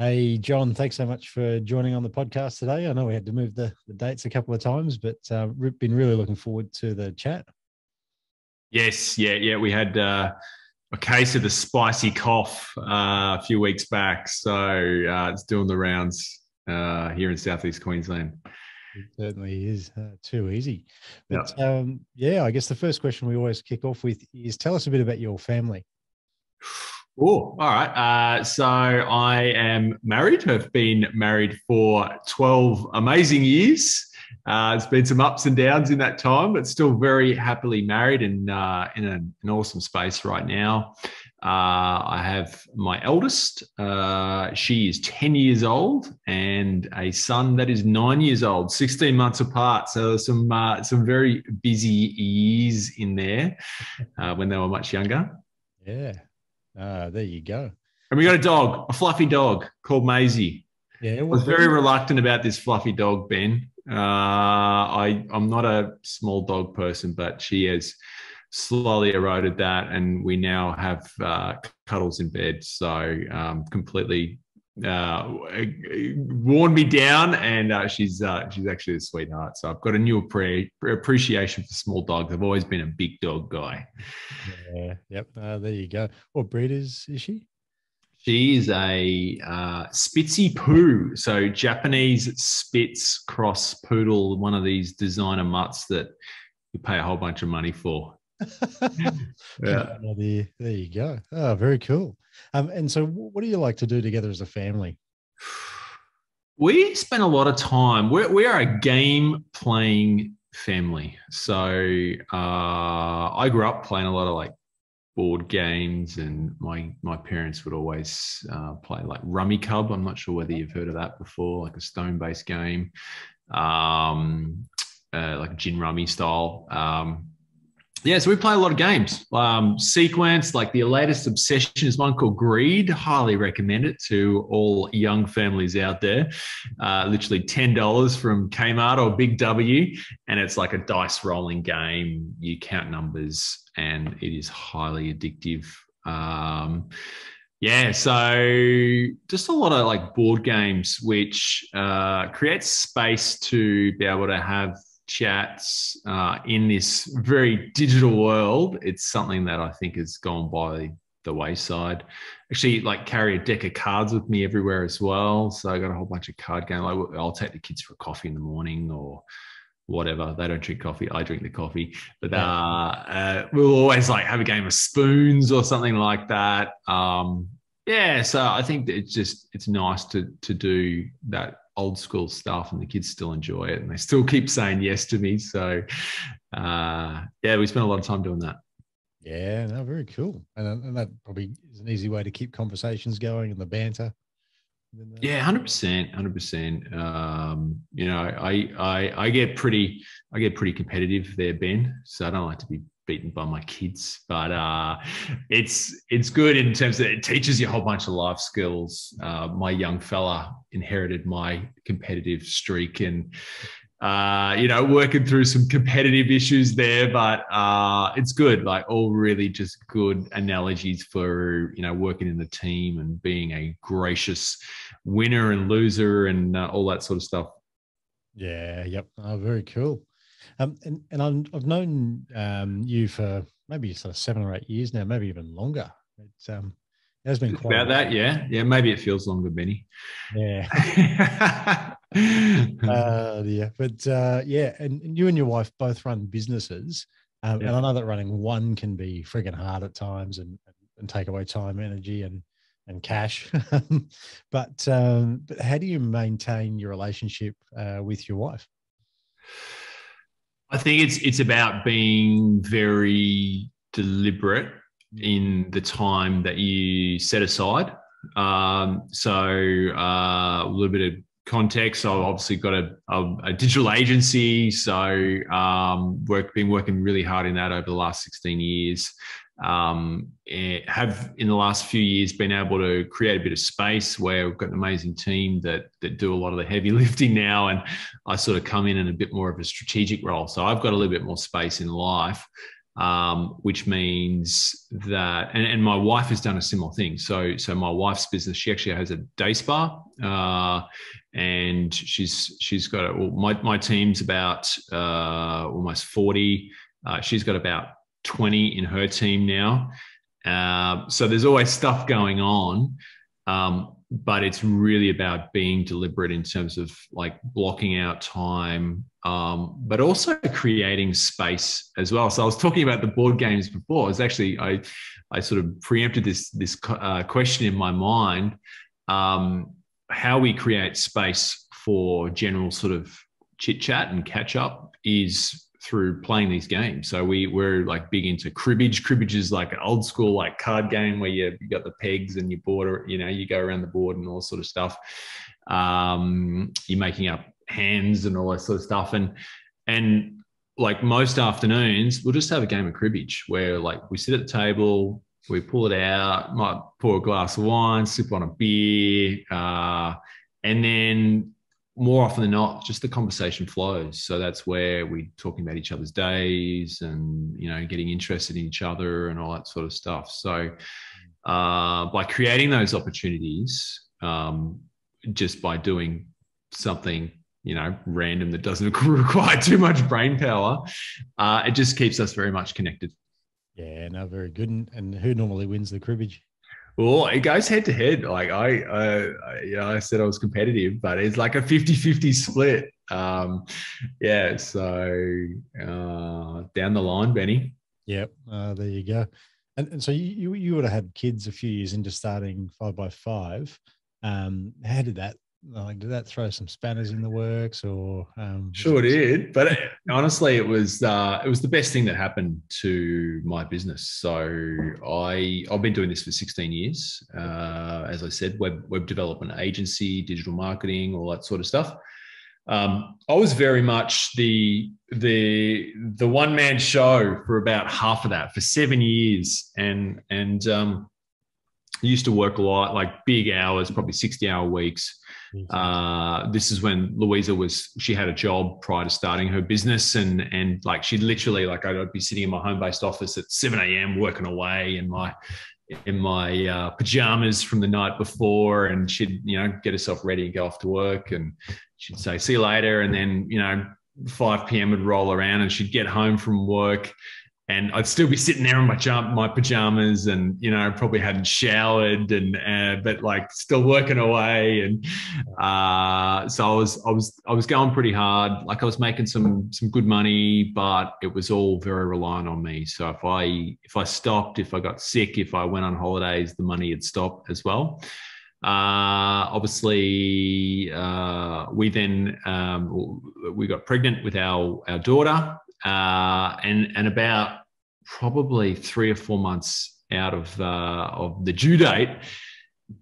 Hey, John, thanks so much for joining on the podcast today. I know we had to move the dates a couple of times, but been really looking forward to the chat. Yes, yeah. We had a case of the spicy cough a few weeks back, so it's doing the rounds here in southeast Queensland. It certainly is too easy. But Yeah. yeah, I guess the first question we always kick off with is tell us a bit about your family. Oh, all right. So I am married. I've been married for 12 amazing years. It's been some ups and downs in that time, but still very happily married and in an awesome space right now. I have my eldest. She is 10 years old, and a son that is 9 years old, 16 months apart. So some very busy years in there when they were much younger. Yeah, there you go. And we got a dog, a fluffy dog called Maisie. Yeah, I was what very breed? reluctant about this fluffy dog, Ben. I'm not a small dog person, but she has slowly eroded that, and we now have cuddles in bed. So completely worn me down, and she's actually a sweetheart. So I've got a new appreciation for small dogs. I've always been a big dog guy. Yeah, yep. There you go. What breed is she? She is a Spitzy Poo, so Japanese Spitz cross poodle, one of these designer mutts that you pay a whole bunch of money for. Yeah. There you go. Oh, very cool. And so what do you like to do together as a family? We spend a lot of time. We are a game playing family. So I grew up playing a lot of like board games, and my parents would always play like Rummy Cub. I'm not sure whether you've heard of that before, like a stone-based game, like gin rummy style. Yeah, so we play a lot of games. Sequence, like the latest obsession is one called Greed. Highly recommend it to all young families out there. Literally $10 from Kmart or Big W, and it's like a dice rolling game. You count numbers, and it is highly addictive. Yeah, so just a lot of like board games, which creates space to be able to have chats in this very digital world. It's something that I think has gone by the wayside. Actually, like carry a deck of cards with me everywhere as well. So I got a whole bunch of card games. Like I'll take the kids for coffee in the morning or whatever. They don't drink coffee. I drink the coffee. But we'll always like have a game of spoons or something like that. Yeah, so I think that it's nice to do that old school stuff, and the kids still enjoy it, and they still keep saying yes to me. So yeah, we spend a lot of time doing that. Yeah, no, very cool. And that probably is an easy way to keep conversations going and the banter. Yeah, 100%, 100%. You know, I get pretty competitive there, Ben. So I don't like to be beaten by my kids, but it's good in terms of it teaches you a whole bunch of life skills. My young fella inherited my competitive streak, and you know, working through some competitive issues there, but it's good. Like all really just good analogies for, you know, working in the team and being a gracious winner and loser and all that sort of stuff. Yeah, yep. Oh, very cool. I've known you for maybe sort of 7 or 8 years now, maybe even longer. It has been It's quite a about while. that, yeah, yeah. Maybe it feels longer, Benny. Yeah. Yeah. But yeah, and you and your wife both run businesses. And Yeah. I know that running one can be frigging hard at times and take away time, energy, and cash. But how do you maintain your relationship with your wife? I think it's about being very deliberate in the time that you set aside. A little bit of context. I've obviously got a digital agency, so been working really hard in that over the last 16 years. Have in the last few years been able to create a bit of space where we've got an amazing team that do a lot of the heavy lifting now, and I sort of come in a bit more of a strategic role. So I've got a little bit more space in life. which means that, and my wife has done a similar thing. So my wife's business, she actually has a day spa, and she's got my team's about almost 40. She's got about 20 in her team now. So there's always stuff going on. But it's really about being deliberate in terms of like blocking out time, but also creating space as well. So I was talking about the board games before. It was actually, I sort of preempted this question in my mind, how we create space for general sort of chit chat and catch up is through playing these games. So we're like big into cribbage. Cribbage is like an old school like card game where you got the pegs and you board, you go around the board and all sort of stuff. You're making up hands and all that sort of stuff. And like most afternoons, we'll just have a game of cribbage where like we sit at the table, we pull it out, might pour a glass of wine, sip on a beer, and then more often than not, just the conversation flows. So that's where we're talking about each other's days and, getting interested in each other and all that sort of stuff. So by creating those opportunities, just by doing something, random that doesn't require too much brain power, it just keeps us very much connected. Yeah, no, very good. And who normally wins the cribbage? Well, it goes head to head. Like I said I was competitive, but it's like a 50-50 split. Yeah. So down the line, Benny. Yep. There you go. And so you would have had kids a few years into starting 5x5. How did that? Like, did that throw some spanners in the works, or? Sure did, but honestly, it was the best thing that happened to my business. So I've been doing this for 16 years. As I said, web development agency, digital marketing, all that sort of stuff. I was very much the one man show for about half of that for 7 years, and used to work a lot, like big hours, probably 60-hour weeks. This is when Louisa she had a job prior to starting her business, and like she'd literally, like I'd be sitting in my home-based office at 7 a.m. working away in my pajamas from the night before, and she'd get herself ready and go off to work, and she'd say see you later, and then 5 p.m. would roll around and she'd get home from work. And I'd still be sitting there in my pajamas, and probably hadn't showered, but like still working away. And so I was going pretty hard. Like I was making some good money, but it was all very reliant on me. So if I stopped, if I got sick, if I went on holidays, the money had stopped as well. Obviously, we then we got pregnant with our daughter. And about probably 3 or 4 months out of the due date,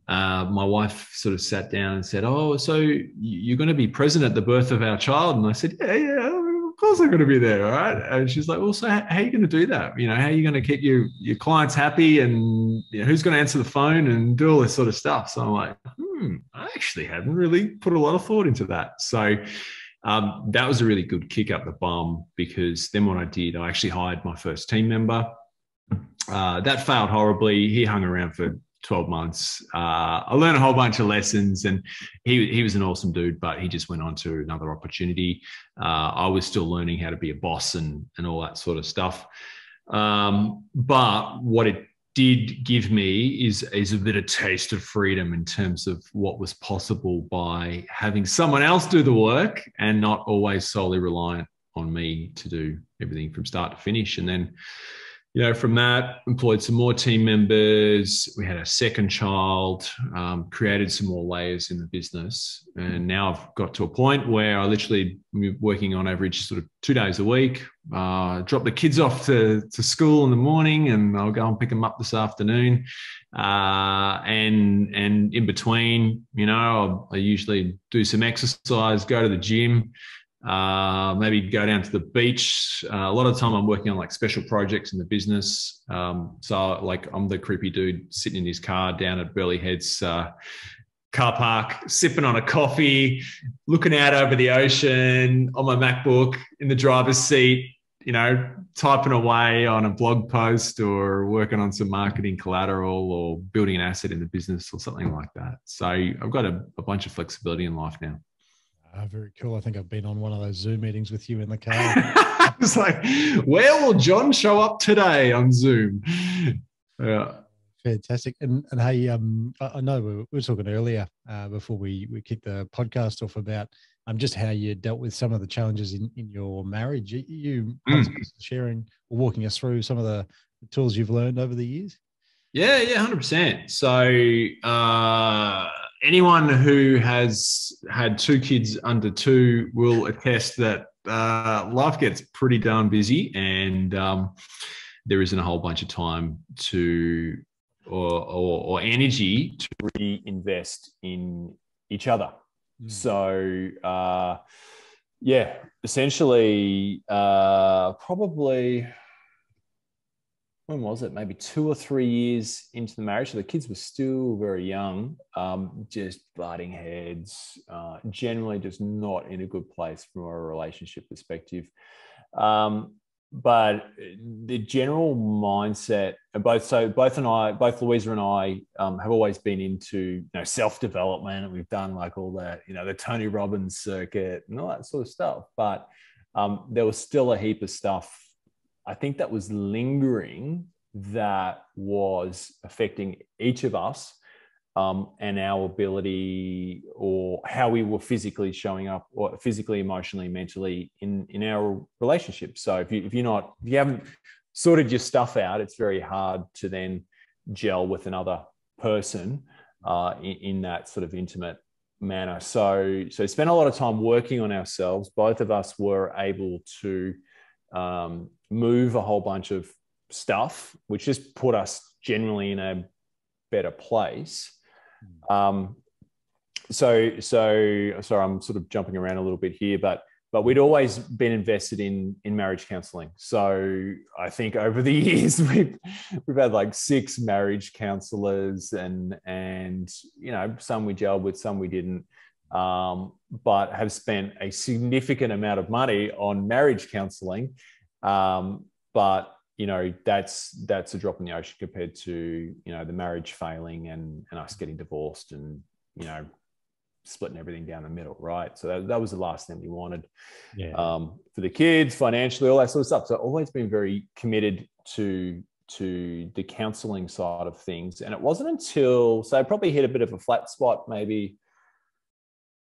my wife sort of sat down and said, "Oh, so you're going to be present at the birth of our child?" And I said, "Yeah, of course I'm going to be there, all right." And she's like, "Well, so how are you going to do that? How are you going to keep your clients happy, and who's going to answer the phone and do all this sort of stuff?" So I'm like, I actually hadn't really put a lot of thought into that. So that was a really good kick up the bum, because then what I did, I actually hired my first team member. That failed horribly. He hung around for 12 months. I learned a whole bunch of lessons, and he was an awesome dude, but he just went on to another opportunity. I was still learning how to be a boss and all that sort of stuff. But what it did give me is a bit of taste of freedom in terms of what was possible by having someone else do the work and not always solely reliant on me to do everything from start to finish. And then, from that, employed some more team members. We had a second child, created some more layers in the business. And now I've got to a point where I literally am working on average sort of 2 days a week, drop the kids off to school in the morning, and I'll go and pick them up this afternoon. And in between, I usually do some exercise, go to the gym, maybe go down to the beach. A lot of the time I'm working on like special projects in the business. So like I'm the creepy dude sitting in his car down at Burleigh Heads car park, sipping on a coffee, looking out over the ocean on my MacBook in the driver's seat, typing away on a blog post or working on some marketing collateral or building an asset in the business or something like that. So I've got a bunch of flexibility in life now. Very cool. I think I've been on one of those Zoom meetings with you in the car. It's like, where will Jon show up today on Zoom? Yeah. Fantastic. And hey, I know we were talking earlier before we kicked the podcast off about just how you dealt with some of the challenges in your marriage. You sharing or walking us through some of the tools you've learned over the years? Yeah, 100%. So anyone who has had 2 kids under 2 will attest that life gets pretty darn busy, and there isn't a whole bunch of time to or energy to reinvest in each other. So essentially probably, when was it? Maybe 2 or 3 years into the marriage. So the kids were still very young, just butting heads, generally just not in a good place from a relationship perspective. But the general mindset, both Louisa and I have always been into self-development, and we've done like all that, the Tony Robbins circuit and all that sort of stuff. But there was still a heap of stuff, I think, that was lingering, that was affecting each of us, and our ability, or how we were physically showing up, or physically, emotionally, mentally in our relationship. So if you haven't sorted your stuff out, it's very hard to then gel with another person in that sort of intimate manner. So spent a lot of time working on ourselves. Both of us were able to move a whole bunch of stuff, which just put us generally in a better place. So sorry, I'm sort of jumping around a little bit here, but we'd always been invested in marriage counseling. So I think over the years we've had like 6 marriage counselors, and some we gelled with, some we didn't, but have spent a significant amount of money on marriage counseling. But that's a drop in the ocean compared to the marriage failing and us getting divorced and splitting everything down the middle, right? So that was the last thing we wanted. For the kids, financially, all that sort of stuff. So I've always been very committed to the counseling side of things. And it wasn't until, so I probably hit a bit of a flat spot maybe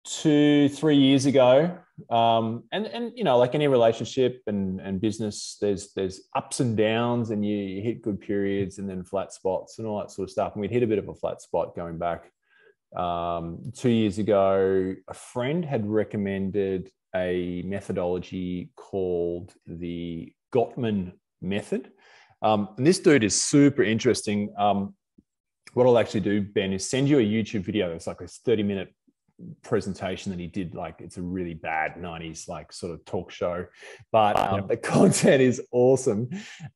2-3 years ago. And like any relationship and business, there's ups and downs, and you hit good periods and then flat spots and all that sort of stuff. And we'd hit a bit of a flat spot going back 2 years ago. A friend had recommended a methodology called the Gottman method. And this dude is super interesting. What I'll actually do, Ben, is send you a YouTube video. It's like a 30-minute presentation that he did. Like, it's a really bad 90s like sort of talk show, but the content is awesome.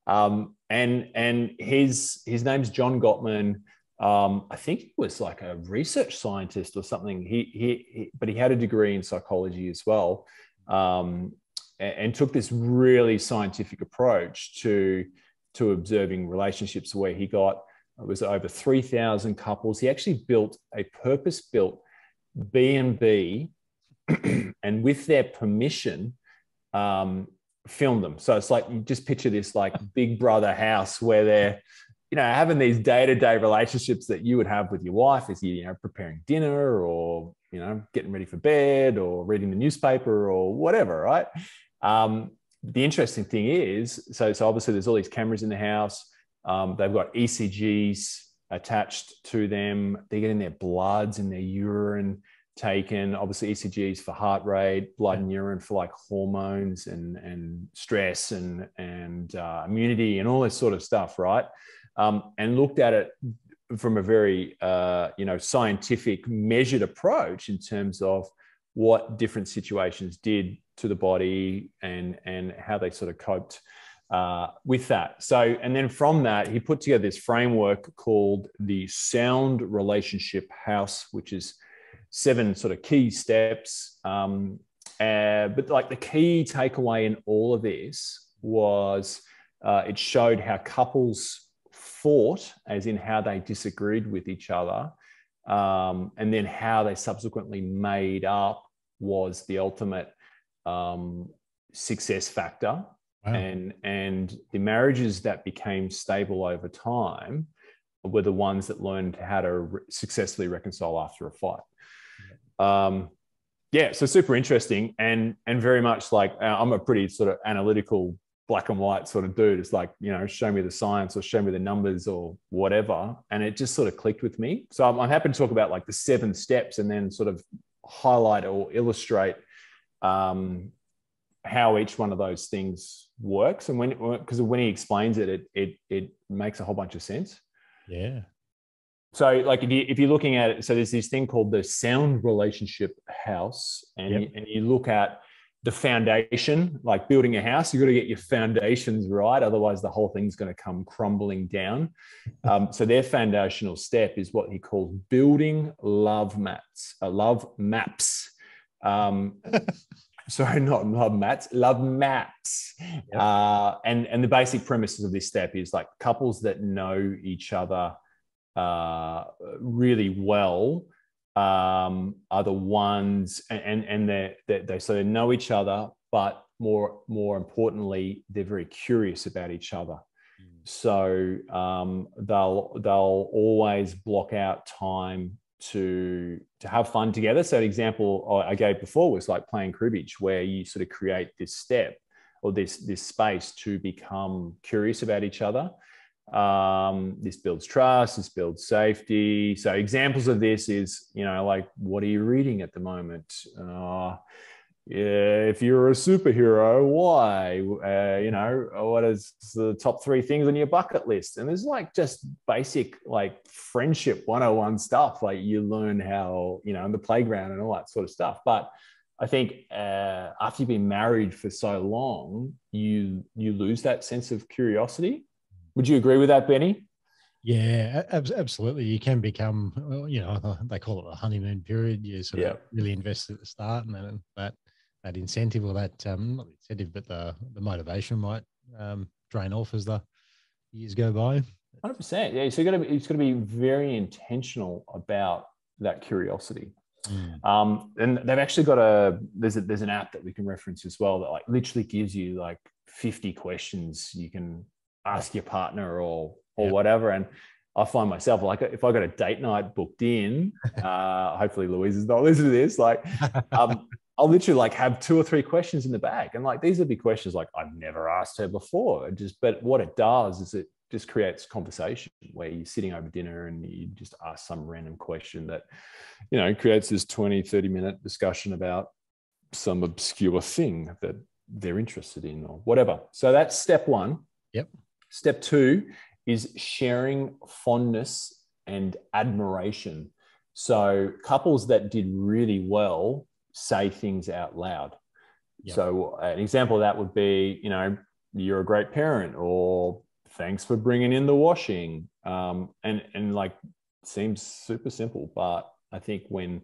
And his name's Jon Gottman. I think he was like a research scientist or something. But he had a degree in psychology as well, and took this really scientific approach to observing relationships, where he got, it was over 3,000 couples. He actually built a purpose-built B&B and with their permission filmed them. So it's like, you just picture this like Big Brother house where they're having these day-to-day relationships that you would have with your wife as you preparing dinner, or getting ready for bed, or reading the newspaper, or whatever, right? The interesting thing is, so obviously there's all these cameras in the house. They've got ECGs attached to them. They're getting their bloods and their urine taken. Obviously ECGs for heart rate, blood and urine for like hormones and stress and immunity and all this sort of stuff, right? And looked at it from a very scientific, measured approach in terms of what different situations did to the body and how they sort of coped with that. So, and then from that, he put together this framework called the Sound Relationship House, which is 7 sort of key steps. But like the key takeaway in all of this was it showed how couples fought, as in how they disagreed with each other, and then how they subsequently made up was the ultimate success factor. Wow. And the marriages that became stable over time were the ones that learned how to successfully reconcile after a fight. So super interesting, and very much like I'm a pretty sort of analytical, black and white sort of dude. It's like, show me the science or show me the numbers or whatever. And it just sort of clicked with me. So I'm happy to talk about like the 7 steps and then sort of highlight or illustrate how each one of those things works. And because when he explains it, it makes a whole bunch of sense. Yeah. So like if you're looking at it, so there's this thing called the sound relationship house, and you look at the foundation, like building a house, you've got to get your foundations right. Otherwise the whole thing's going to come crumbling down. So their foundational step is what he calls building love maps. Sorry, not love mats, love maps. Yep. And the basic premises of this step is like couples that know each other really well are the ones, and they sort of know each other, but more importantly, they're very curious about each other. So they'll always block out time to have fun together. So an example I gave before was like playing cribbage, where you sort of create this step or this space to become curious about each other. This builds trust, this builds safety. So examples of this is, like, what are you reading at the moment? If you're a superhero, why? What is the top 3 things on your bucket list? And there's like just basic like friendship 101 stuff. Like you learn how, in the playground and all that sort of stuff. But I think after you've been married for so long, you lose that sense of curiosity. Would you agree with that, Benny? Yeah, absolutely. You can become, they call it the honeymoon period. You sort of really invest at the start, and then that incentive, or that not the incentive, but the motivation might drain off as the years go by. 100%. Yeah, so it's got to be very intentional about that curiosity. And they've actually got there's an app that we can reference as well that like literally gives you like 50 questions you can ask your partner or whatever. And I find myself like, if I got a date night booked in, hopefully Louise is not listening to this, like I'll literally like have 2 or 3 questions in the bag. And like, these would be questions like I've never asked her before. But what it does is it just creates conversation where you're sitting over dinner and you just ask some random question that, creates this 20, 30-minute discussion about some obscure thing that they're interested in or whatever. So that's step 1. Yep. Step 2 is sharing fondness and admiration. So couples that did really well say things out loud. Yep. So an example of that would be, you're a great parent, or thanks for bringing in the washing. And like, seems super simple, but I think when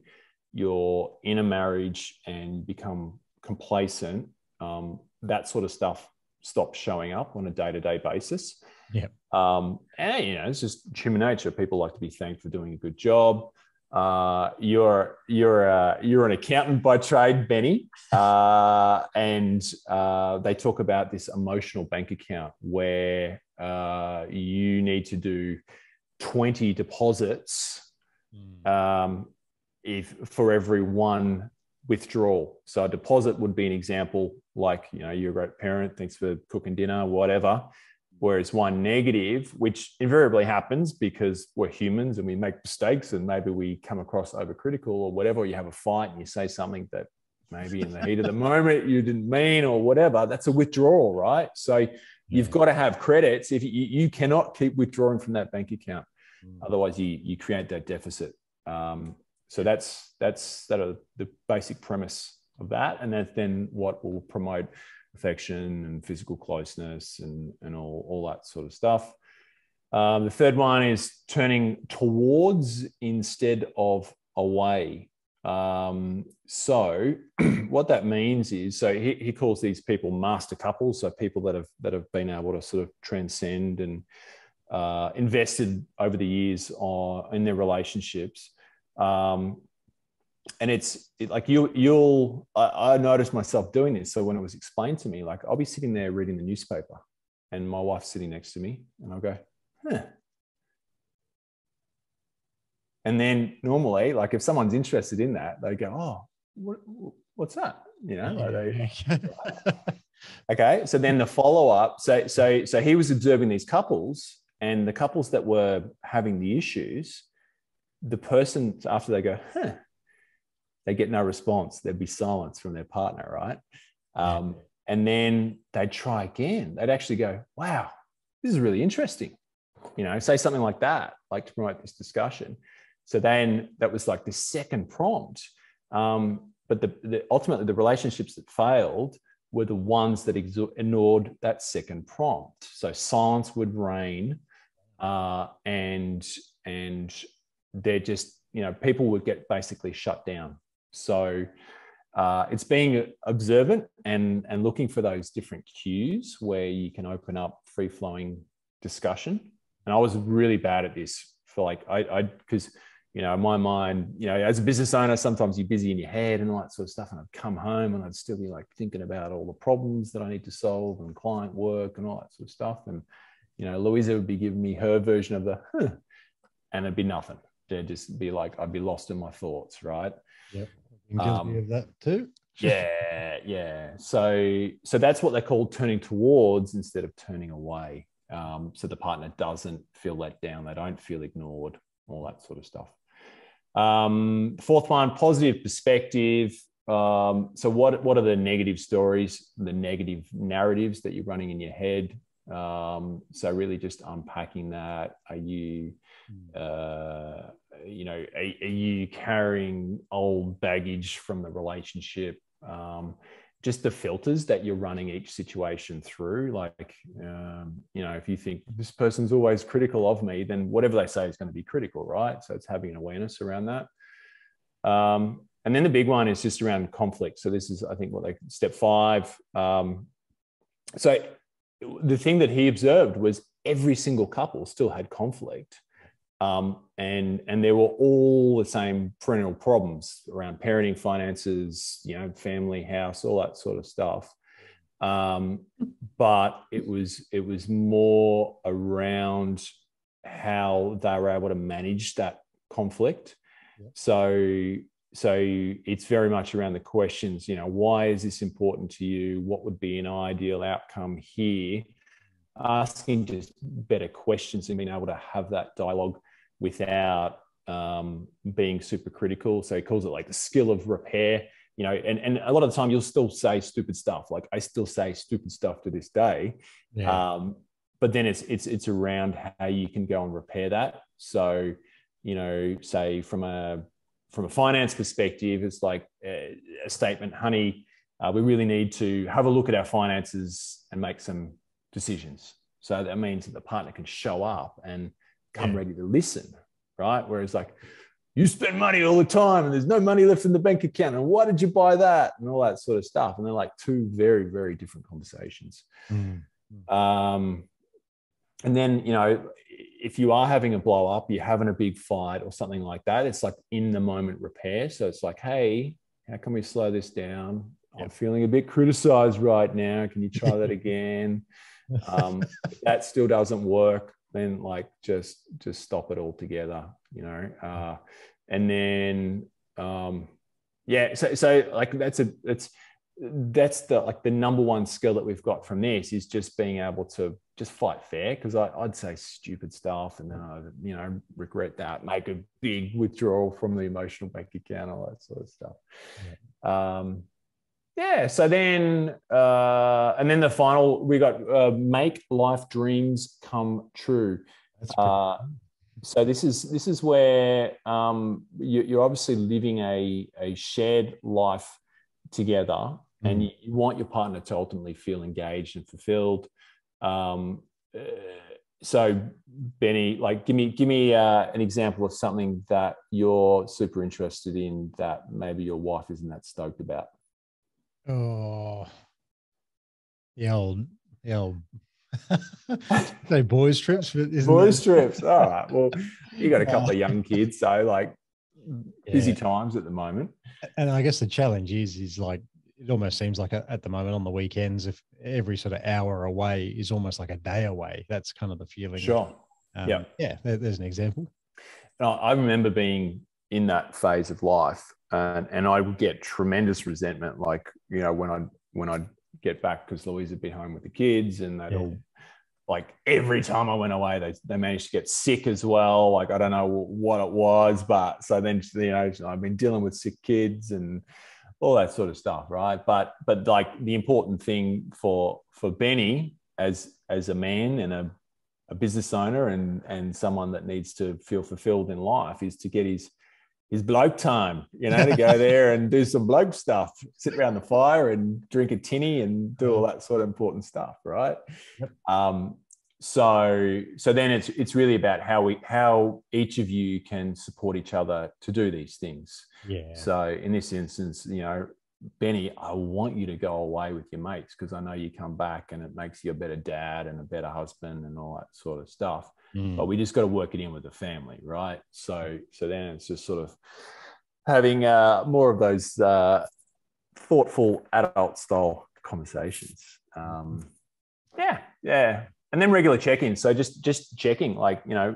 you're in a marriage and become complacent, that sort of stuff stops showing up on a day-to-day basis. Yeah. And it's just human nature. People like to be thanked for doing a good job. You're an accountant by trade, Benny, and they talk about this emotional bank account where you need to do 20 deposits for every 1 withdrawal. So a deposit would be an example, like, you're a great parent, thanks for cooking dinner, whatever. Whereas 1 negative, which invariably happens because we're humans and we make mistakes and maybe we come across overcritical or whatever, or you have a fight and you say something that maybe in the heat of the moment you didn't mean or whatever, that's a withdrawal, right? So you've got to have credits. If you cannot keep withdrawing from that bank account, otherwise you create that deficit. So that's the basic premise of that, and that's then what will promote affection and physical closeness and all that sort of stuff. The third one is turning towards instead of away. So what that means is, so he calls these people master couples, so people that have been able to sort of transcend and invested over the years in their relationships. And it's like I noticed myself doing this. So when it was explained to me, like I'll be sitting there reading the newspaper and my wife's sitting next to me and I'll go, huh. And then normally, like if someone's interested in that, they go, oh, what's that? You know, okay. So then the follow-up, so he was observing these couples, and the couples that were having the issues, the person after they go, huh, they get no response. There'd be silence from their partner, right? And then they'd try again. They'd actually go, wow, this is really interesting. You know, say something like that, like to promote this discussion. So then that was like the second prompt. But ultimately the relationships that failed were the ones that ignored that second prompt. So silence would reign, and they're just, you know, people would get basically shut down. So it's being observant and looking for those different cues where you can open up free-flowing discussion. And I was really bad at this for like, because, you know, my mind, you know, as a business owner, sometimes you're busy in your head and all that sort of stuff. And I'd come home and I'd still be like thinking about all the problems that I need to solve and client work and all that sort of stuff. And, you know, Louisa would be giving me her version of the, and it'd be nothing. There'd just be like, I'd be lost in my thoughts, right? Yep. I'm guilty of that too. Yeah. So that's what they call turning towards instead of turning away. So the partner doesn't feel let down. They don't feel ignored, all that sort of stuff. Fourth one, positive perspective. So what are the negative stories, the negative narratives that you're running in your head? So really just unpacking that. Are you, you know, are you carrying old baggage from the relationship? Just the filters that you're running each situation through. Like, you know, if you think this person's always critical of me, then whatever they say is going to be critical, right? So it's having an awareness around that. And then the big one is just around conflict. So this is, I think, step 5. So the thing that he observed was every single couple still had conflict. And there were all the same perennial problems around parenting, finances, you know, family, house, all that sort of stuff. But it was more around how they were able to manage that conflict. Yeah. So it's very much around the questions, you know, why is this important to you? What would be an ideal outcome here? Asking just better questions and being able to have that dialogue without being super critical. So he calls it like the skill of repair, you know, and a lot of the time you'll still say stupid stuff. Like I still say stupid stuff to this day. Yeah. But then it's around how you can go and repair that. So, you know, say from a finance perspective, it's like a statement, honey, we really need to have a look at our finances and make some decisions. So that means that the partner can show up and come ready to listen, right? Whereas like, you spend money all the time and there's no money left in the bank account. And why did you buy that? And all that sort of stuff. And they're like two very, very different conversations. Mm-hmm. And then, you know, if you are having a blow up, you're having a big fight or something like that, it's like in the moment repair. So it's like, hey, how can we slow this down? I'm feeling a bit criticized right now. Can you try that again? If that still doesn't work, then like just stop it altogether, you know. And then so like that's the like the number one skill that we've got from this is just being able to just fight fair, because I'd say stupid stuff and then I, you know, regret that, make a big withdrawal from the emotional bank account, all that sort of stuff. So then and then the final, we got make life dreams come true. So this is where you're obviously living a shared life together, and you want your partner to ultimately feel engaged and fulfilled. So Benny, like, give me an example of something that you're super interested in that maybe your wife isn't that stoked about. Oh, the old say boys trips, but isn't Boys that? trips. All right. Well, you got a couple of young kids, so like busy Yeah. times at the moment. And I guess the challenge is like, it almost seems like at the moment on the weekends, if every sort of hour away is almost like a day away, that's kind of the feeling. Sure. Yeah. There's an example. I remember being in that phase of life, and I would get tremendous resentment. Like, you know, when I'd get back, because Louise had been home with the kids, and they'd all, like, every time I went away, they managed to get sick as well. Like, I don't know what it was, but so then, you know, I've been dealing with sick kids and all that sort of stuff, right? But like, the important thing for Benny as a man and a business owner and someone that needs to feel fulfilled in life is to get his bloke time, you know, to go there and do some bloke stuff, sit around the fire and drink a tinny and do all that sort of important stuff, right? Yep. So then it's really about how each of you can support each other to do these things. Yeah. So in this instance, you know, Benny, I want you to go away with your mates because I know you come back and it makes you a better dad and a better husband and all that sort of stuff. But we just got to work it in with the family, right? So then it's just sort of having more of those thoughtful adult style conversations. Yeah. And then regular check-ins. So just checking, like, you know,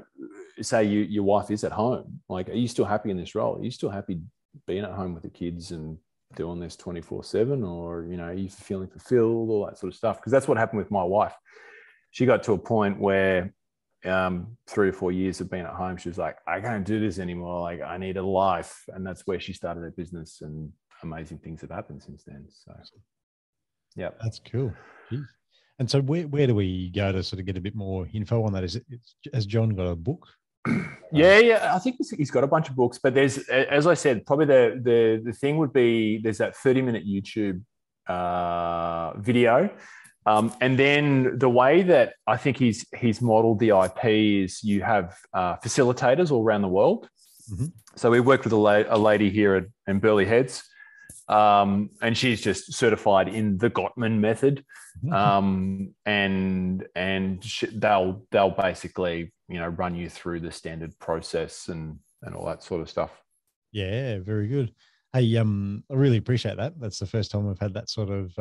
say your wife is at home. Like, are you still happy in this role? Are you still happy being at home with the kids and doing this 24/7, or, you know, are you feeling fulfilled, all that sort of stuff? Because that's what happened with my wife. She got to a point where 3 or 4 years of being at home, she was like, I can't do this anymore. Like, I need a life. And that's where she started her business, and amazing things have happened since then. So, yeah. That's cool. Jeez. And so where do we go to sort of get a bit more info on that? Has Jon got a book? Yeah. I think he's got a bunch of books, but there's, as I said, probably the thing would be, there's that 30-minute YouTube video. And then the way that I think he's modeled the IP is you have facilitators all around the world. Mm-hmm. So we worked with a lady here in Burleigh Heads, and she's just certified in the Gottman method. And they'll basically, you know, run you through the standard process and all that sort of stuff. Yeah, very good. Hey, I really appreciate that. That's the first time we've had that sort of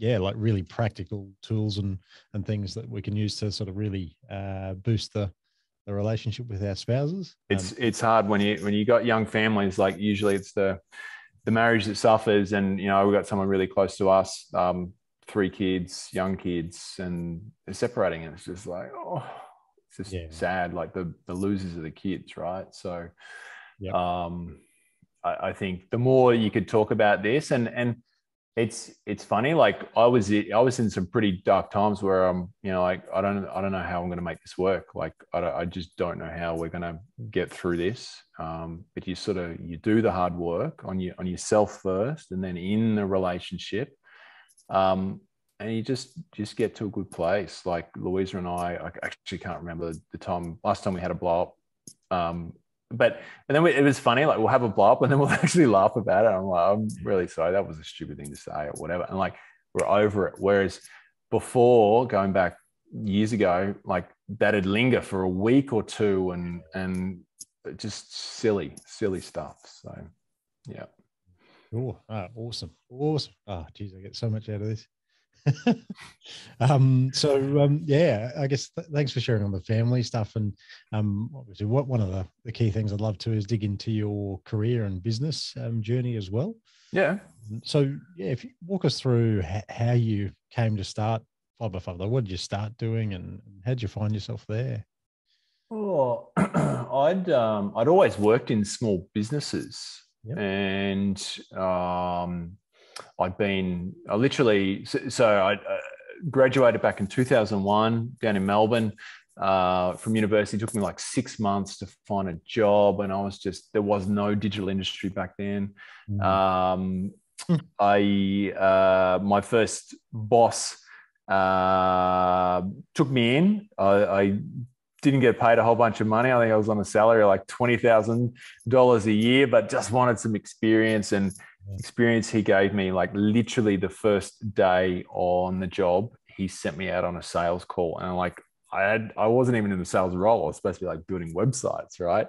like really practical tools and things that we can use to sort of really boost the relationship with our spouses. It's hard when you got young families. Like, usually it's the marriage that suffers, and, you know, we've got someone really close to us, 3 kids, young kids, and they're separating, and it's just like, oh, it's just sad. Like, the losers are the kids, right? So I think the more you could talk about this, and it's funny. Like, I was in some pretty dark times where I'm, you know, like, I don't know how I'm going to make this work. Like, I just don't know how we're going to get through this. But you do the hard work on yourself first, and then in the relationship, and you just get to a good place. Like, Louisa and I actually can't remember the last time we had a blow up. And then it was funny, like, we'll have a blow up and then we'll actually laugh about it. I'm like, I'm really sorry. That was a stupid thing to say or whatever. And, like, we're over it. Whereas before, going back years ago, like, that'd linger for a week or two and just silly stuff. So, yeah. Oh, awesome. Oh, geez, I get so much out of this. I guess thanks for sharing on the family stuff, and obviously one of the key things I'd love to is dig into your career and business journey as well. Yeah. So if you walk us through how you came to start 5x5, like, what did you start doing and how did you find yourself there? Oh, I'd always worked in small businesses. Yep. And I graduated back in 2001 down in Melbourne from university. It took me like 6 months to find a job, and there was no digital industry back then. My first boss took me in. I didn't get paid a whole bunch of money. I think I was on a salary of like $20,000 a year, but just wanted some experience. And experience he gave me, like literally the first day on the job, he sent me out on a sales call. And like, I wasn't even in the sales role. I was supposed to be like building websites, right?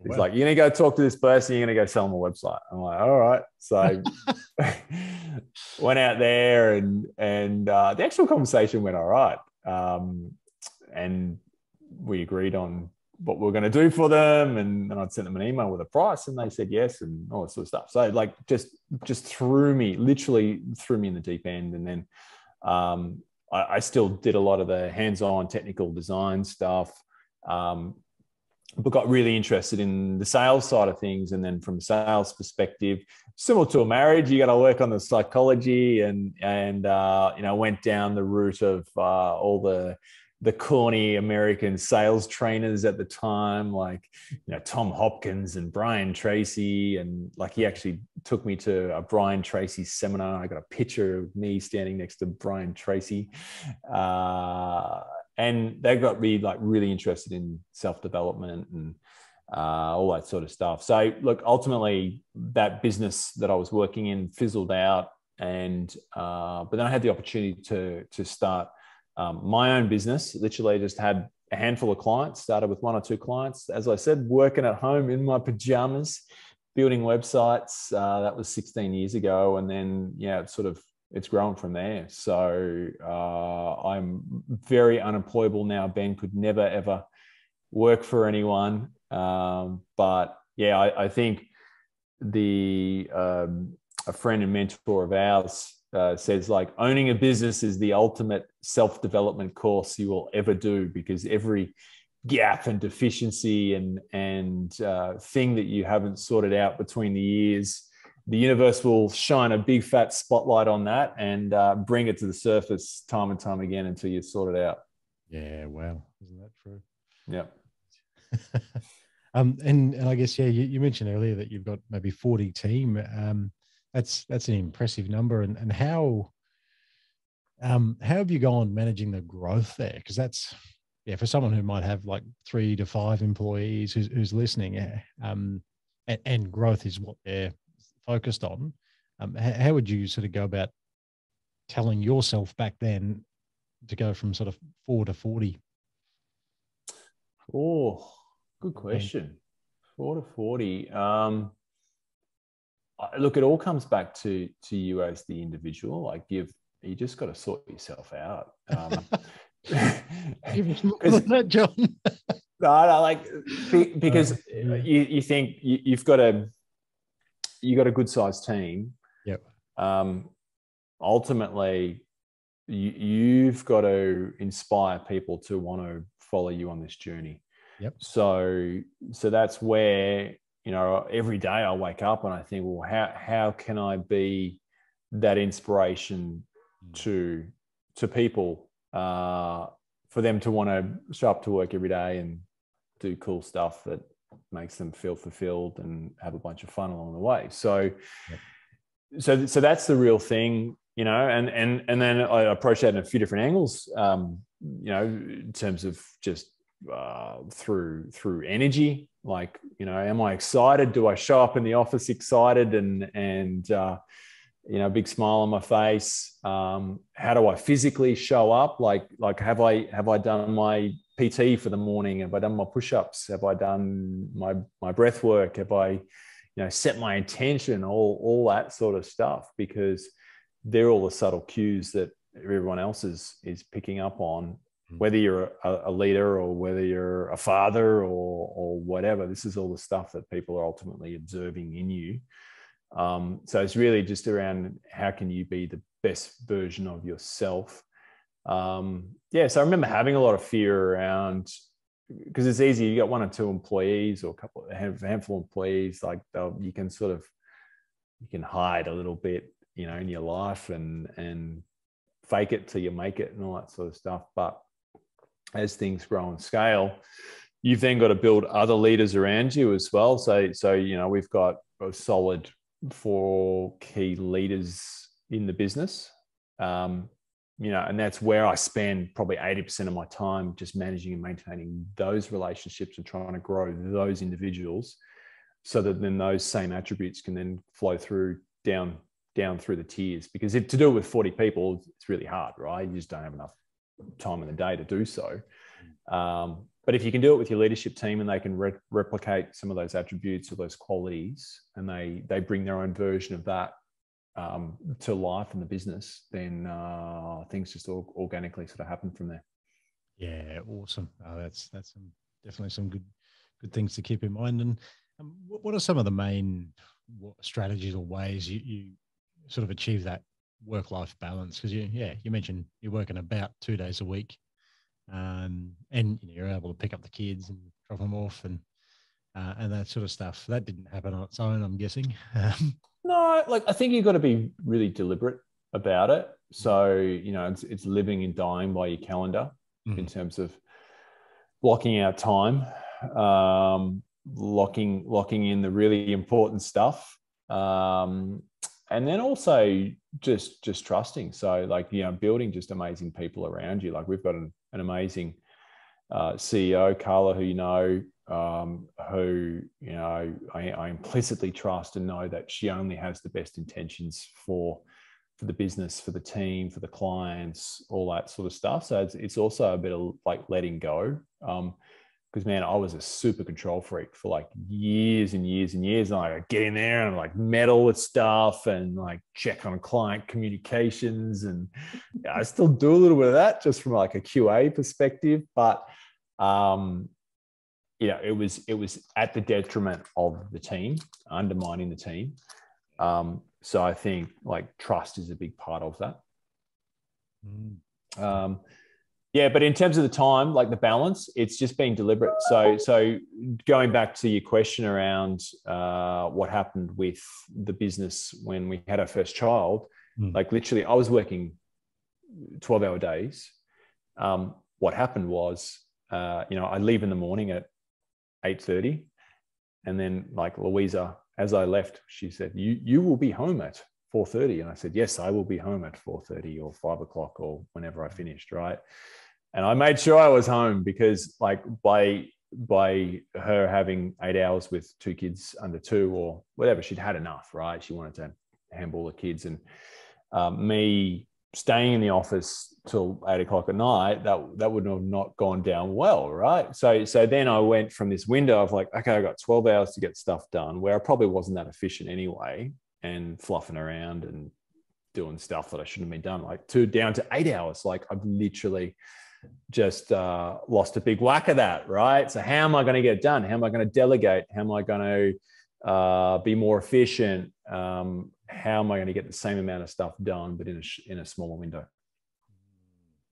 He's like, you're going to go talk to this person. You're going to go sell them a website. I'm like, all right. So went out there and the actual conversation went all right. And we agreed on what we were going to do for them. And I'd sent them an email with a price and they said yes and all that sort of stuff. So like just literally threw me in the deep end. And then I still did a lot of the hands-on technical design stuff, but got really interested in the sales side of things. And then from a sales perspective, similar to a marriage, you got to work on the psychology and went down the route of all the corny American sales trainers at the time, like, Tom Hopkins and Brian Tracy. And like, he actually took me to a Brian Tracy seminar. I got a picture of me standing next to Brian Tracy. And they got me like really interested in self-development and all that sort of stuff. So look, ultimately that business that I was working in fizzled out. And, but then I had the opportunity to start my own business. Literally just had a handful of clients, started with 1 or 2 clients. As I said, working at home in my pajamas, building websites. That was 16 years ago. And then, it's grown from there. So I'm very unemployable now. Ben, could never, ever work for anyone. But yeah, I think a friend and mentor of ours says like owning a business is the ultimate self-development course you will ever do, because every gap and deficiency and thing that you haven't sorted out between the years, the universe will shine a big fat spotlight on that and bring it to the surface time and time again until you sort it out. Yeah, wow, isn't that true? Yeah. And I guess you mentioned earlier that you've got maybe 40 team. That's an impressive number. And how have you gone managing the growth there? Because that's for someone who might have like 3 to 5 employees who's listening, and growth is what they're focused on. How would you sort of go about telling yourself back then to go from sort of 4 to 40? Oh, good question. 4 to 40. Look, it all comes back to you as the individual. Like you just got to sort yourself out. That, John. No, because you think you've got a good sized team. Yep. Ultimately, you've got to inspire people to want to follow you on this journey. Yep. So that's where, every day I wake up and I think, well, how can I be that inspiration to people, for them to want to show up to work every day and do cool stuff that makes them feel fulfilled and have a bunch of fun along the way. So, so that's the real thing, and then I approach that in a few different angles, in terms of just through energy. Like, am I excited? Do I show up in the office excited and big smile on my face? How do I physically show up? Like have I done my PT for the morning? Have I done my push-ups? Have I done my breath work? Have I, set my intention? All that sort of stuff, because they're all the subtle cues that everyone else is picking up on. Whether you're a leader or whether you're a father or whatever, this is all the stuff that people are ultimately observing in you. So it's really just around how can you be the best version of yourself. So I remember having a lot of fear around, because it's easy. You got 1 or 2 employees or a handful of employees, like you can hide a little bit, in your life and fake it till you make it and all that sort of stuff. But as things grow and scale, you've then got to build other leaders around you as well. So we've got a solid 4 key leaders in the business. and that's where I spend probably 80% of my time just managing and maintaining those relationships and trying to grow those individuals, so that then those same attributes can then flow through down through the tiers. Because if to do it with 40 people, it's really hard, right? You just don't have enough time in the day to do so. But if you can do it with your leadership team and they can replicate some of those attributes or those qualities, and they bring their own version of that to life in the business, then things just organically sort of happen from there. Yeah, awesome. That's definitely some good things to keep in mind. And what are some of the main strategies or ways you sort of achieve that work-life balance? Because you mentioned you're working about 2 days a week, and you're able to pick up the kids and drop them off and that sort of stuff. That didn't happen on its own, I'm guessing. No, like I think you've got to be really deliberate about it. So, it's living and dying by your calendar in terms of blocking out time, locking in the really important stuff. And then also just trusting. So like, building just amazing people around you. Like we've got an amazing CEO, Carla, who who I implicitly trust and know that she only has the best intentions for the business, for the team, for the clients, all that sort of stuff. So it's also a bit of like letting go. Because man, I was a super control freak for like years and years and years. And I get in there and like meddle with stuff and like check on client communications. And I still do a little bit of that just from like a QA perspective. But it was at the detriment of the team, undermining the team. So I think like trust is a big part of that. But in terms of the time, like the balance, it's just being deliberate. So going back to your question around what happened with the business when we had our first child, like literally I was working 12-hour days. What happened was, I leave in the morning at 8:30, and then like Louisa, as I left, she said, you will be home at 4:30. And I said, yes, I will be home at 4:30 or 5 o'clock or whenever I finished, right? And I made sure I was home, because like by her having 8 hours with 2 kids under 2 or whatever, she'd had enough, right? She wanted to handball the kids, and me staying in the office till 8 o'clock at night, that would have not gone down well, right? So then I went from this window of like, okay, I got 12 hours to get stuff done, where I probably wasn't that efficient anyway, and fluffing around and doing stuff that I shouldn't have been done, like down to 8 hours. Like I've literally just lost a big whack of that, right? So how am I going to get it done? How am I going to delegate? How am I going to be more efficient? How am I going to get the same amount of stuff done, but in a smaller window?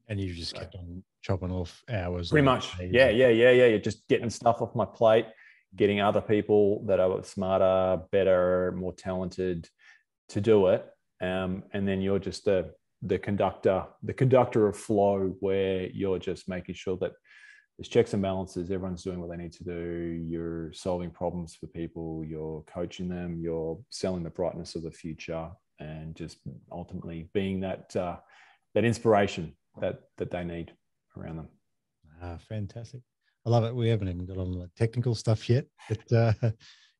And you just kept on chopping off hours. Pretty much. Yeah. You're just getting stuff off my plate, getting other people that are smarter, better, more talented to do it. And then you're just the conductor of flow, where you're just making sure that there's checks and balances, everyone's doing what they need to do, you're solving problems for people, you're coaching them, you're selling the brightness of the future, and just ultimately being that inspiration that they need around them. Fantastic. I love it. We haven't even got on the technical stuff yet, but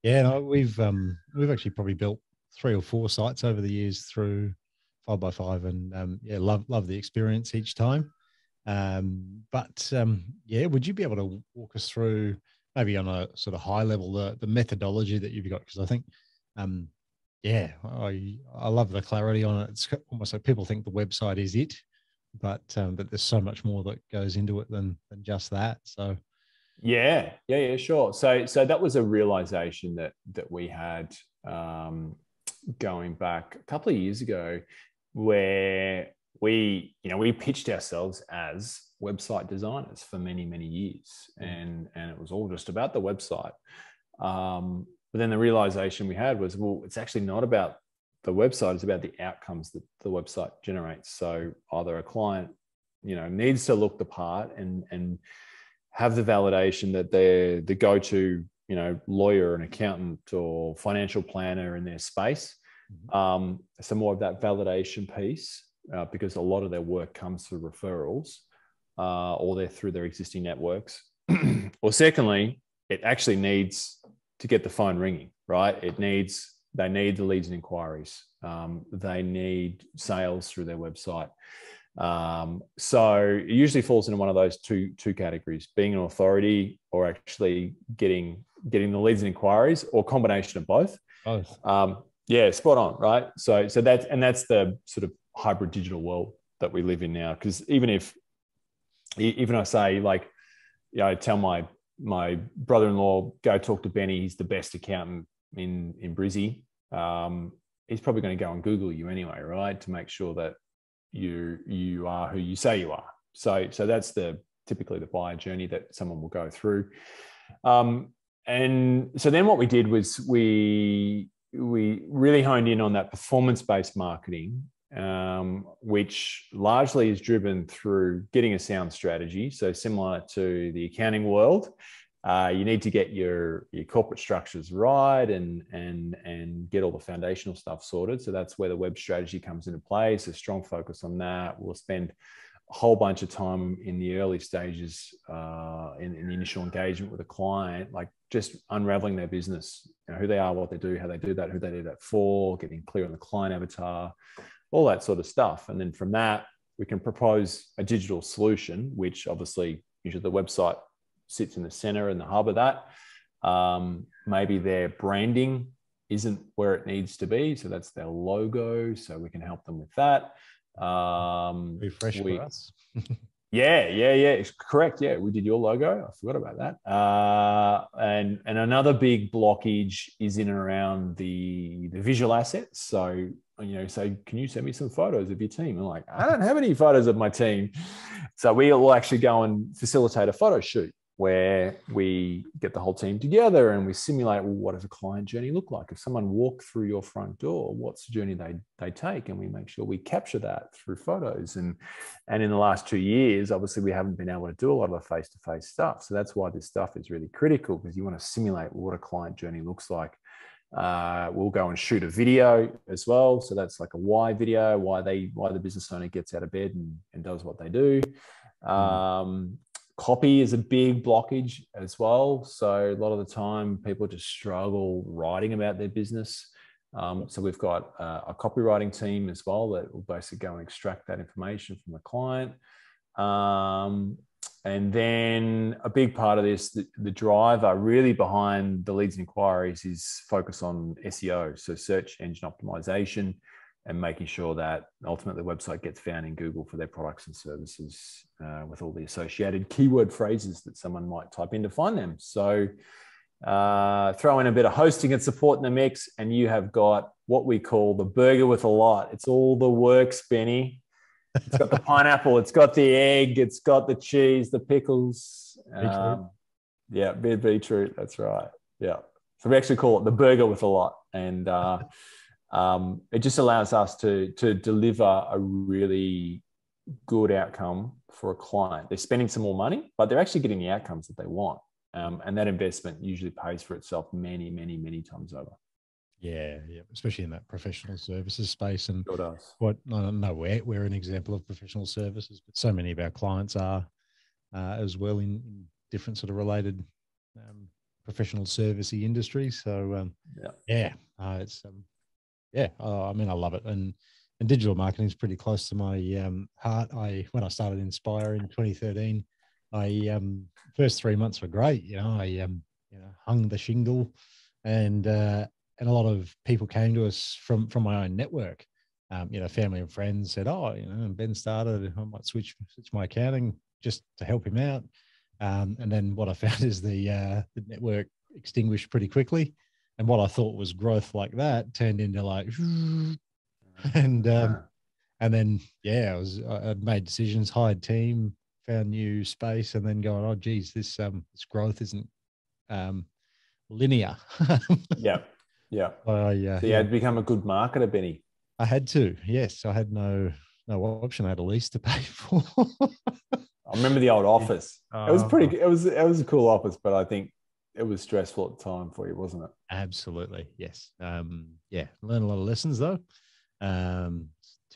we've actually probably built 3 or 4 sites over the years through 5x5, and love the experience each time. Would you be able to walk us through, maybe on a sort of high level, the methodology that you've got? Because I think I love the clarity on it. It's almost like people think the website is it, but there's so much more that goes into it than just that. So sure. So that was a realization that we had going back a couple of years ago, where we pitched ourselves as website designers for many, many years. And it was all just about the website. But then the realization we had was, well, it's actually not about the website, it's about the outcomes that the website generates. So either a client, needs to look the part and have the validation that they're the go-to, lawyer, an accountant, or financial planner in their space. So more of that validation piece. because a lot of their work comes through referrals, or they're through their existing networks. Or secondly, it actually needs to get the phone ringing, right? They need the leads and inquiries. They need sales through their website. So it usually falls into one of those two categories: being an authority, or actually getting the leads and inquiries, or combination of both. Both. Yeah, spot on, right? So that's the sort of hybrid digital world that we live in now. Because even I say, like, I tell my brother-in-law, go talk to Benny. He's the best accountant in Brizzy. He's probably going to go and Google you anyway, right? To make sure that you are who you say you are. So that's typically the buyer journey that someone will go through. And so then what we did was we really honed in on that performance-based marketing, which largely is driven through getting a sound strategy. So similar to the accounting world, you need to get your corporate structures right and get all the foundational stuff sorted. So that's where the web strategy comes into play. So strong focus on that. We'll spend a whole bunch of time in the early stages, in the initial engagement with a client, like just unraveling their business, who they are, what they do, how they do that, who they do that for, getting clear on the client avatar, all that sort of stuff. And then from that, we can propose a digital solution, which obviously usually the website sits in the center and the hub of that. Maybe their branding isn't where it needs to be, so that's their logo. So we can help them with that. Refresh for us. Yeah, it's correct. Yeah, we did your logo. I forgot about that. And another big blockage is in and around the visual assets. So, say, can you send me some photos of your team? I'm like, I don't have any photos of my team. So we will actually go and facilitate a photo shoot where we get the whole team together and we simulate, well, what does a client journey look like? If someone walked through your front door, what's the journey they take? And we make sure we capture that through photos. And in the last 2 years, obviously, we haven't been able to do a lot of the face-to-face stuff. So that's why this stuff is really critical, because you want to simulate what a client journey looks like. We'll go and shoot a video as well. So that's like a why video, why the business owner gets out of bed and does what they do. Copy is a big blockage as well. So a lot of the time people just struggle writing about their business. So we've got a copywriting team as well that will basically go and extract that information from the client. And then a big part of this, the driver really behind the leads and inquiries, is focus on SEO. So search engine optimization, and making sure that ultimately the website gets found in Google for their products and services, with all the associated keyword phrases that someone might type in to find them. So throw in a bit of hosting and support in the mix, and you have got what we call the burger with a lot. It's all the works, Benny. It's got the pineapple, it's got the egg, it's got the cheese, the pickles. Yeah, beetroot, that's right. Yeah. So we actually call it the burger with a lot. And it just allows us to deliver a really good outcome for a client. They're spending some more money, but they're actually getting the outcomes that they want. And that investment usually pays for itself many, many, many times over. Yeah, especially in that professional services space. And Sure does. I don't know, we're an example of professional services, but so many of our clients are as well in different sort of related professional servicey industries. So it's I mean, I love it, and digital marketing is pretty close to my heart. When I started Inspire in 2013, first 3 months were great. I hung the shingle, and a lot of people came to us from my own network. Family and friends said, Ben started, I might switch my accounting just to help him out. And then what I found is the network extinguished pretty quickly. And what I thought was growth like that turned into like, and then, I'd made decisions, hired team, found new space, and then going, oh, geez, this growth isn't linear. Yeah. So you had to become a good marketer, Benny. I had to, yes. I had no option. I had a lease to pay for. I remember the old office. It was pretty. It was a cool office, but I think it was stressful at the time for you, wasn't it? Absolutely, yes. Learned a lot of lessons though. Turned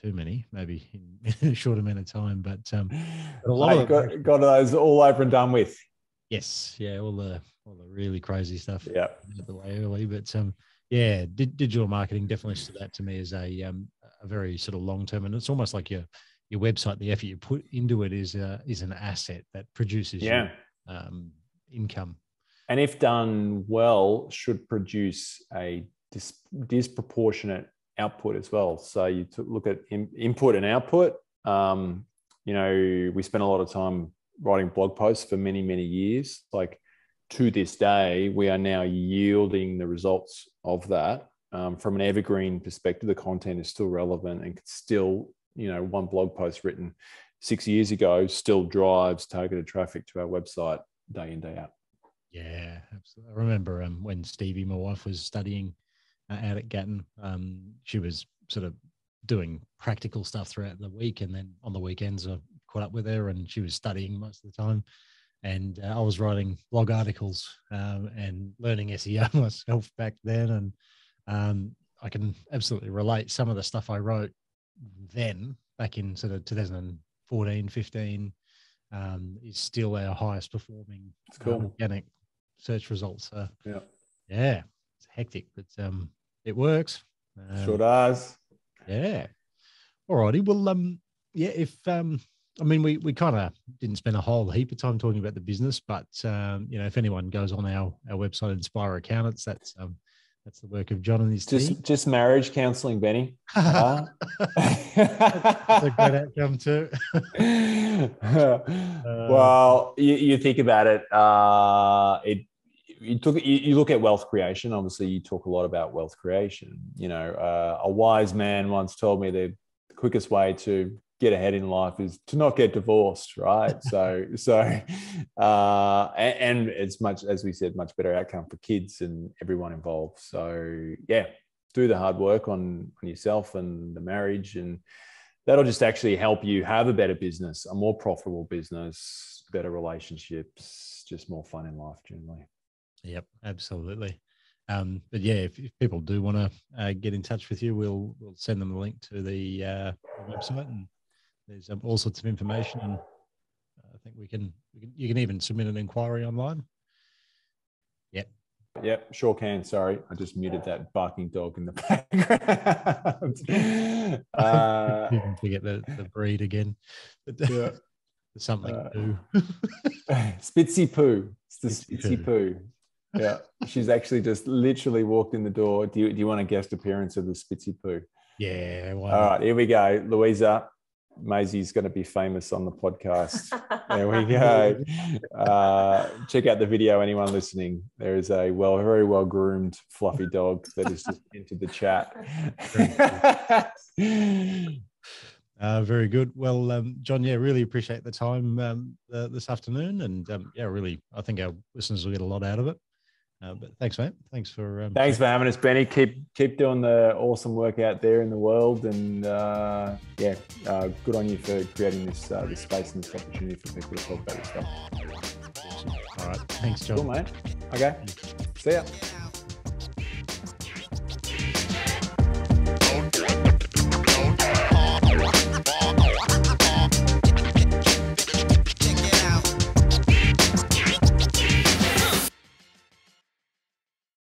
too many, maybe in a short amount of time. But a lot Mate, of got those all over and done with. yes, yeah, all the really crazy stuff. Yeah, out of the way early, but yeah, digital marketing definitely stood out to me as a very sort of long term, and it's almost like your website. The effort you put into it is an asset that produces you income. And if done well, should produce a disproportionate output as well. So you look at input and output. You know, we spent a lot of time writing blog posts for many, many years. Like to this day, we are now yielding the results of that. From an evergreen perspective, the content is still relevant and still, you know, one blog post written 6 years ago still drives targeted traffic to our website day in, day out. Yeah, absolutely. I remember when Stevie, my wife, was studying out at Gatton. She was sort of doing practical stuff throughout the week, and then on the weekends I caught up with her, and she was studying most of the time. And I was writing blog articles and learning SEO myself back then, and I can absolutely relate. Some of the stuff I wrote then, back in sort of 2014, 15, is still our highest performing organic search results. Yeah, it's hectic, but it works. Sure does. Yeah. All righty. Well, yeah, if I mean, we kind of didn't spend a whole heap of time talking about the business, but you know, if anyone goes on our website, Inspire Accountants, that's the work of John and his team. Just marriage counselling, Benny. That's a great outcome too. Well, you think about it. You look at wealth creation. Obviously, you talk a lot about wealth creation. You know, a wise man once told me the quickest way to get ahead in life is to not get divorced, right? And it's much, as we said, much better outcome for kids and everyone involved. So yeah, do the hard work on yourself and the marriage, and that'll just actually help you have a better business, a more profitable business, better relationships, just more fun in life generally. Yep, absolutely. But yeah, if people do want to get in touch with you, we'll send them a link to the website, and there's all sorts of information. And I think you can even submit an inquiry online. Yep, sure can. Sorry, I just muted that barking dog in the background. You can forget the breed again. Yeah. Something poo. Spitzy poo. It's the Spitzy poo. Yeah, she's actually just literally walked in the door. Do you want a guest appearance of the Spitzy poo? Yeah. All right, here we go. Louisa, Maisie's going to be famous on the podcast. There we go. Check out the video, anyone listening. There is a very well groomed fluffy dog that has just entered the chat. Very good. Well, John, yeah, really appreciate the time this afternoon, and yeah, really, I think our listeners will get a lot out of it. But thanks, mate. Thanks for having us, Benny. Keep doing the awesome work out there in the world, and good on you for creating this space and this opportunity for people to talk about this stuff. Awesome. All right, thanks, John. Cool, mate. Okay, see ya.